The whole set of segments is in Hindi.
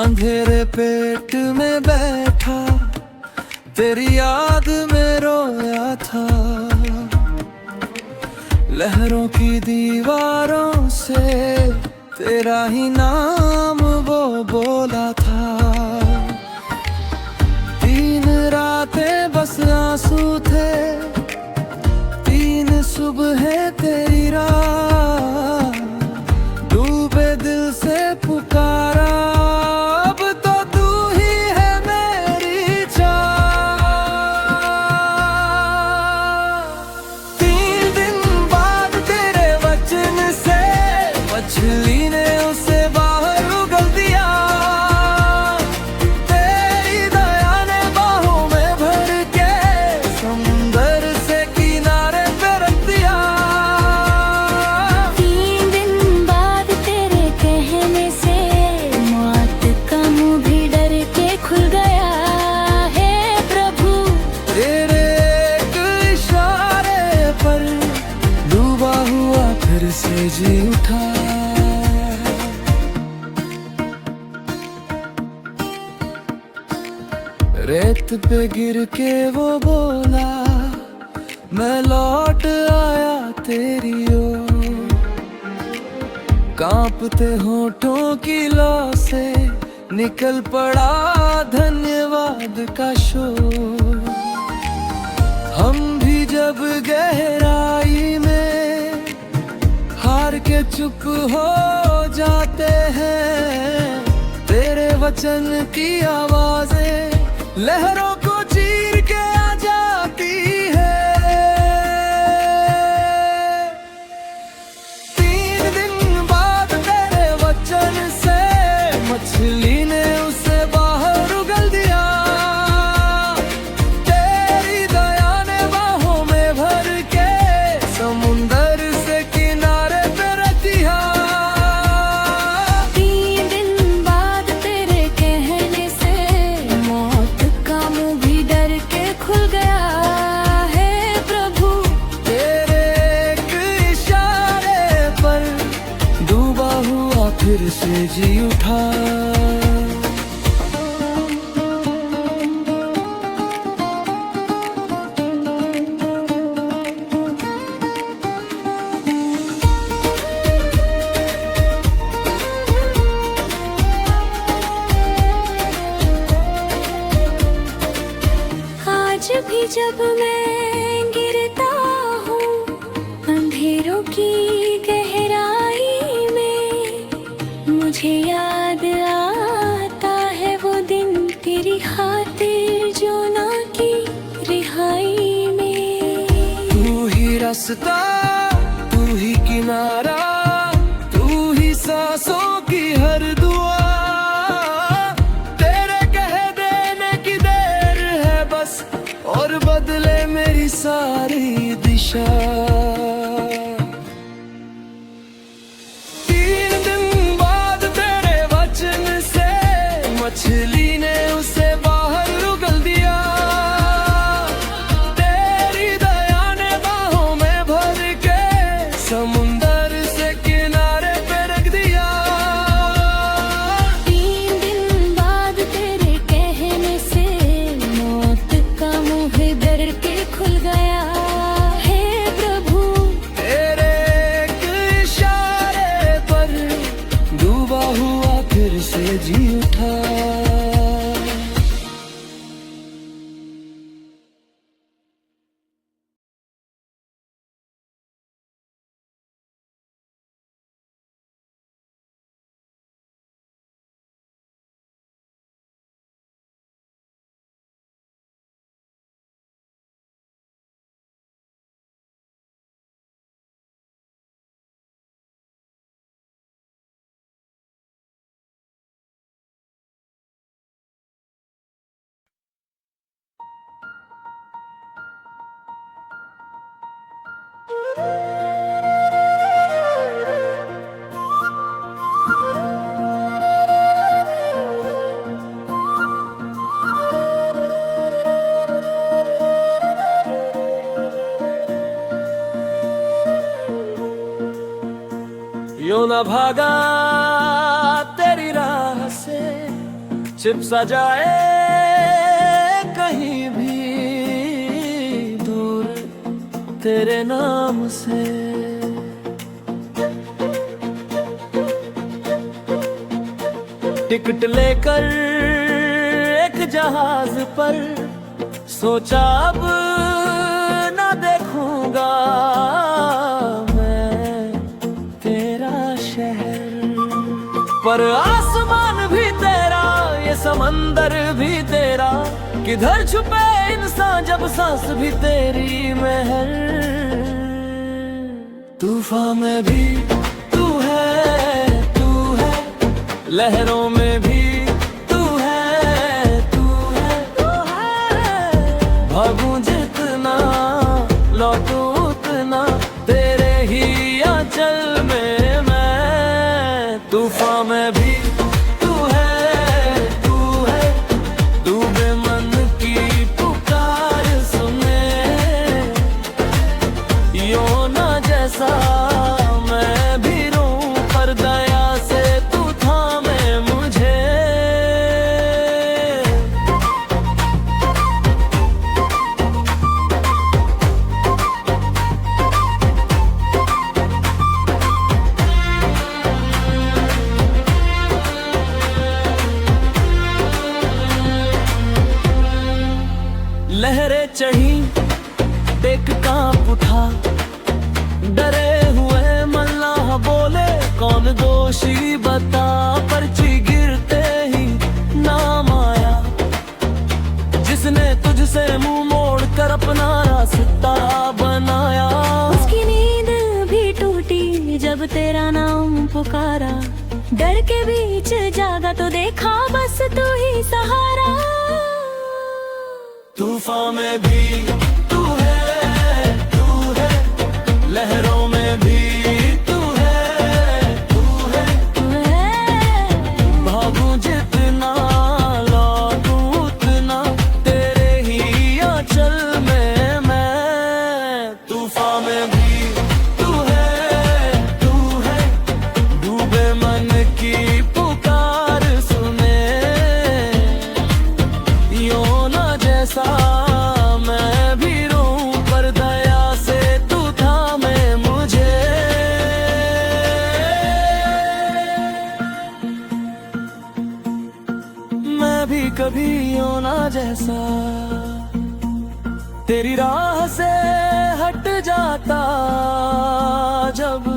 अंधेरे पेट में बैठा तेरी याद में रोया था। लहरों की दीवारों से तेरा ही नाम वो बोला था। 3 रातें बस आंसू थे, 3 सुबह तेरी राह। डूबे दिल से पुकारा, अब तो तू ही है मेरी चाह। 3 दिन बाद तेरे वचन से मछली ने उसे बाहर उगल दिया। तेरी दया ने बाहों में भर के समुंदर से किनारे पे रख दिया। 3 दिन बाद तेरे कहने से मौत का मुंह भी डर के खुल गया है प्रभु। तेरे एक इशारे पर डूबा हुआ फिर से जी उठा। रेत पे गिर के वो बोला, मैं लौट आया तेरी ओर। कांपते होठों की लौ से निकल पड़ा धन्यवाद का शोर। हम भी जब गहराई में हार के चुप हो जाते हैं, तेरे वचन की आवाजें लहरों को चीर के आ जाती है। 3 दिन बाद तेरे वचन से मछली ने उसे बाहर उगल दिया। तेरी दया ने बाहों में भर के समुंदर से किनारे पे रख दिया। 3 दिन बाद तेरे कहने से मौत का मुंह भी डर के खुल गया है प्रभु। तेरे एक इशारे पर डूबा हुआ फिर से जी उठा। आज भी जब मैं गिरता हूँ अंधेरों की गहराई में, मुझे याद आता है वो दिन तेरी खातिर जो ना की रिहाई में। तू ही रास्ता, तू ही किनारा, तू ही सांसों की हर दुआ। तेरे कह देने की देर है बस, और बदले मेरी सारी दिशा। 3 दिन बाद तेरे वचन से मछली ने उसे बाहर उगल दिया। तेरी दया ने बाहों में भर के समुंदर से किनारे पे रख दिया। 3 दिन बाद तेरे कहने से मौत का मुंह डर के खुल गया है प्रभु। तेरे एक इशारे पर डूबा हुआ फिर से जी उठा। यूं न भागा तेरी राह से छिप सा जाए कहीं भी दूर तेरे नाम से। टिकट लेकर एक जहाज पर सोचा अब ना देखूंगा मैं तेरा शहर। पर आसमान भी तेरा ये समंदर भी तेरा, किधर छुपे इंसान जब सांस भी तेरी महर। तूफान में भी तू है, तू है लहरों में भी तू है, तू है, तू है। भागूं जितना लौटूं उतना तेरे ही आंचल में मैं। तूफान में भी तू है, तू है, डूबे मन की पुकार सुने यो ना जैसा मैं भी रोऊं पर दया से तू थामे मुझे। लहरें चढ़ी टेक कांप उठा, डरे हुए मल्लाह बोले कौन दोषी बता। पर्ची गिरते ही नाम आया जिसने तुझसे मुंह मोड़ कर अपना रास्ता बनाया। उसकी नींद भी टूटी जब तेरा नाम पुकारा, डर के बीच जागा तो देखा बस तू ही सहारा। तूफान में भी तू है, तू है लहरों में भी तू है, तू है, तू है। भागूं जितना लौटूं उतना तेरे ही आंचल में मैं। तूफान में भी तू है, तू है, डूबे मन की पुकार सुने यो ना जैसा मैं भी रोऊं पर दया से तू थामे मुझे। मैं भी कभी यो ना जैसा तेरी राह से हट जाता जब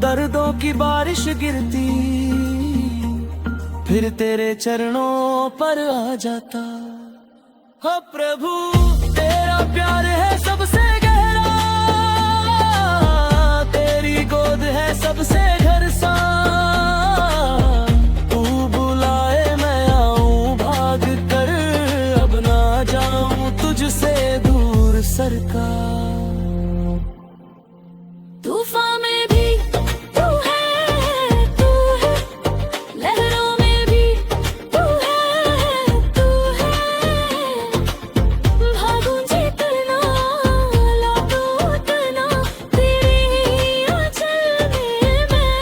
दर्दों की बारिश गिरती, फिर तेरे चरणों पर आ जाता। हो प्रभु तेरा प्यार है सबसे गहरा, तेरी गोद है सबसे घर सा। तू बुलाए मैं आऊं भाग कर, अब ना जाऊं तुझसे दूर सरकार। तूफान में भी तू है, तू है लहरों में भी तू है, तू है। भागूं जितना लौटूं उतना तेरे ही आंचल में मैं।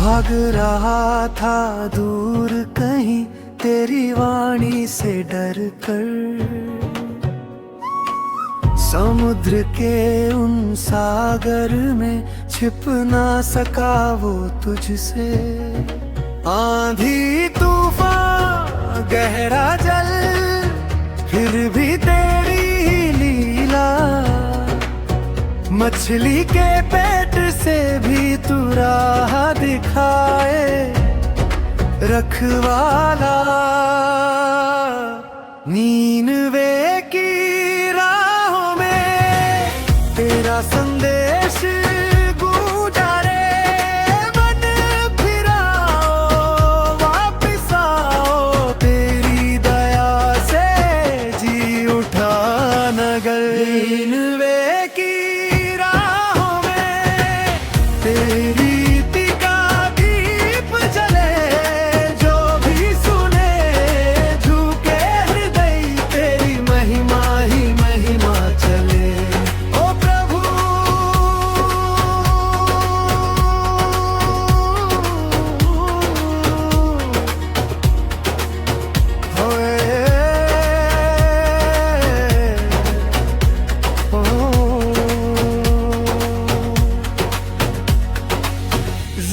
भाग रहा था दूर कहीं तेरी वाणी से डर कर, समुद्र के उन सागर में छिप ना सका वो तुझसे। आंधी तूफान गहरा जल, फिर भी तेरी ही लीला, मछली के पेट से भी तू राह दिखाए रखवाला। नीनवे की राहों में तेरा संदेश गूंजा रे, मन फिराओ वापिस आओ, तेरी दया से जी उठा नगर। नीनवे की राहों में तेरी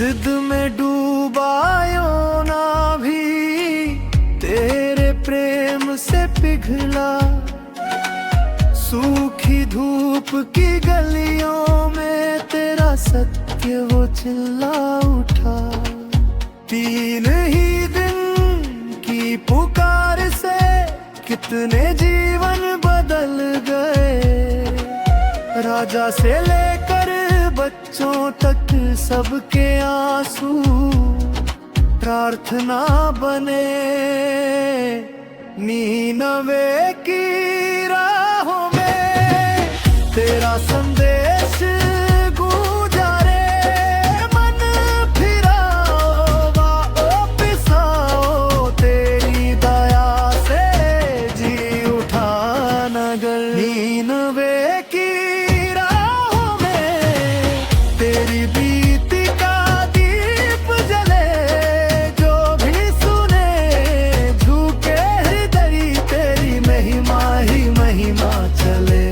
जिद में डूबायो ना भी तेरे प्रेम से पिघला, सूखी धूप की गलियों में तेरा सत्य वो चिल्ला उठा। 3 ही दिन की पुकार से कितने जीवन बदल गए, राजा से लेकर बच्चों तक सबके आंसू प्रार्थना बने। नीनवे की राहों में तेरा संदेश गूंजा रे, मन फिराओ वापिस आओ, तेरी दया से जी उठा नगर। नीनवे की तेरी बीती का दीप जले, जो भी सुने झुके हृदय, तेरी महिमा ही महिमा चले।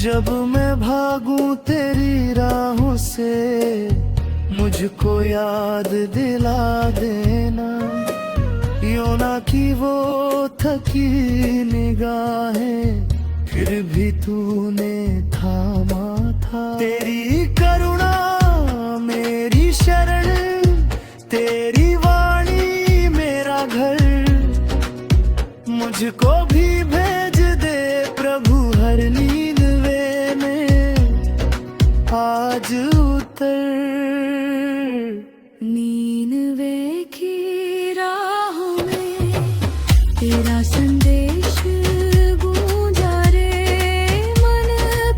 जब मैं भागूं तेरी राहों से, मुझको याद दिला देना। योना की वो थकी निगाहें फिर भी तूने थामा था। तेरी करुणा मेरी शरण, तेरी वाणी मेरा घर, मुझको भी भेज दे प्रभु हर नींद आज उतर। नीनवे की राहों में तेरा संदेश गूंजा रे, मन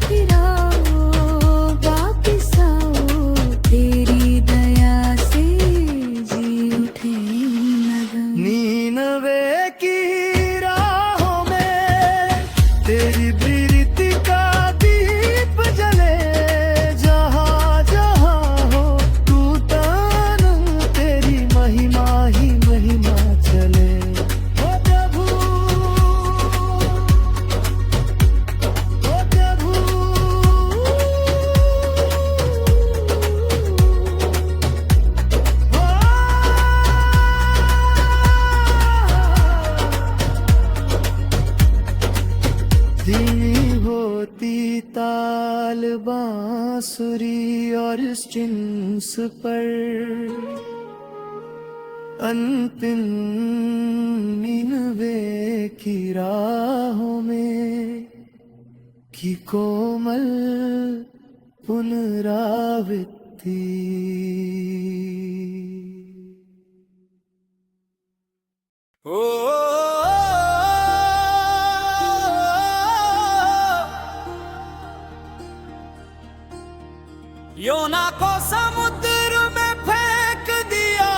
फिराओ वापिस आओ, तेरी दया से जी उठे नगर। नीनवे की राहों में तेरी प्रीति का दीप जले, होती ताल बांसुरी और स्ट्रिंग्स पर, अंतिम नीनवे की राहों में की कोमल पुनरावृत्ति। योना को समुद्र में फेंक दिया,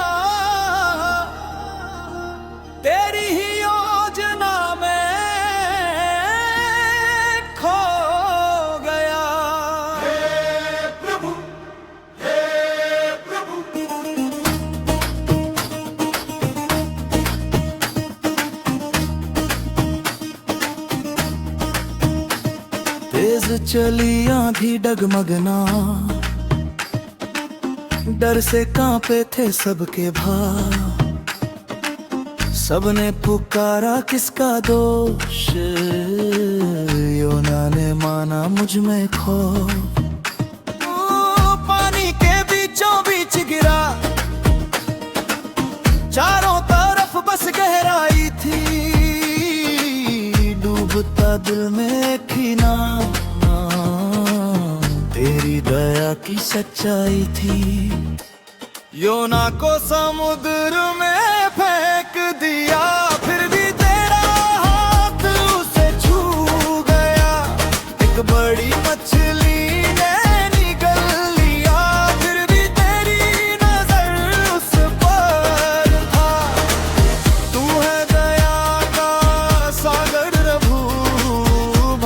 तेरी ही योजना में खो गया। हे प्रभु, हे प्रभु। तेज चली आंधी डगमगना, डर से कांपे थे सबके भाव। सबने पुकारा किसका दोष, योना ने माना मुझ में खौफ। पानी के बीचों बीच गिरा, चारों तरफ बस गहराई थी। डूबता दिल में थी ना, तेरी दया की सच्चाई थी। योना को समुद्र में फेंक दिया, फिर भी तेरा हाथ उसे छू गया। एक बड़ी मछली ने निगल लिया, फिर भी तेरी नजर उस पर था। तू है दया का सागर प्रभु,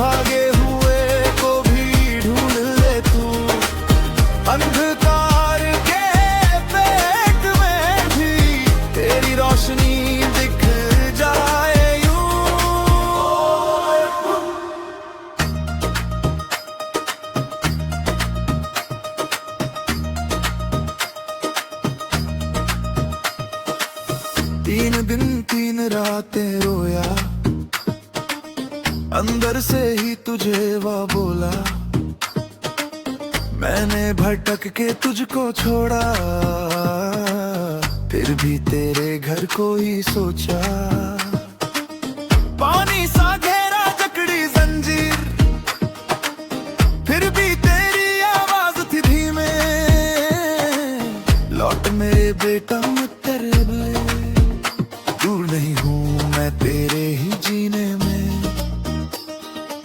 भागे हुए को भी ढूंढ ले तू। अंधकार के पेट में भी तेरी रोशनी दिख जाए यूं। तीन दिन तीन रातें रोया, अंदर से ही तुझे वह बोला। मैंने भटक के तुझको छोड़ा, फिर भी तेरे घर को ही सोचा। पानी सा गहरा जकड़ी जंजीर, फिर भी तेरी आवाज थी धीमे। लौट मेरे बेटा मत तेरे भय, दूर नहीं हूँ मैं तेरे ही जीने में।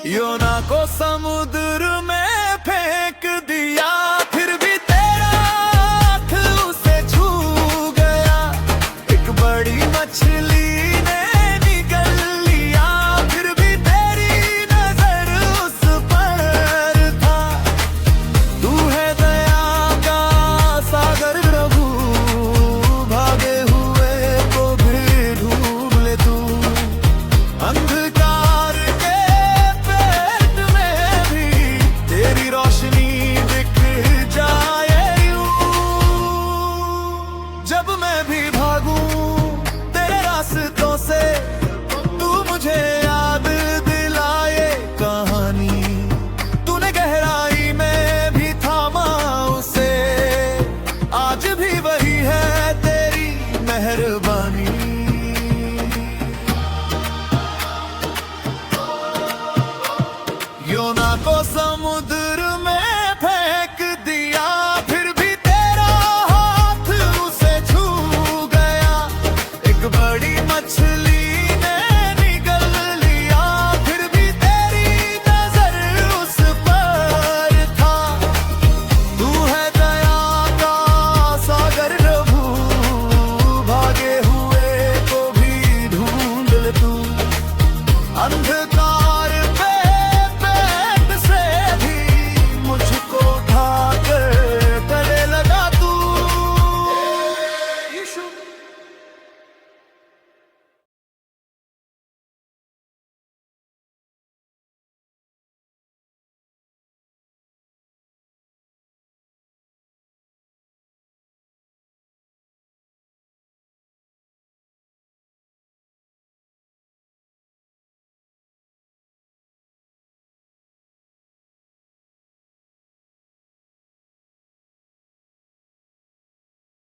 योना को समुद्र में फेंक दिया, फिर भी तेरा हाथ उसे छू गया। एक बड़ी मछली ने निगल लिया, फिर भी तेरी नजर उस पर था। तू है दया का सागर प्रभु, भागे हुए को भी ढूंढ ले तू। अंधकार के पेट में भी तेरी रोशनी दिख जाए यूं। जब मैं भी भागूं तेरे रास्तों से, तू मुझे याद दिलाए कहानी। तूने गहराई में भी थामा उसे, आज भी वही है तेरी मेहरबानी। योना को समुद्र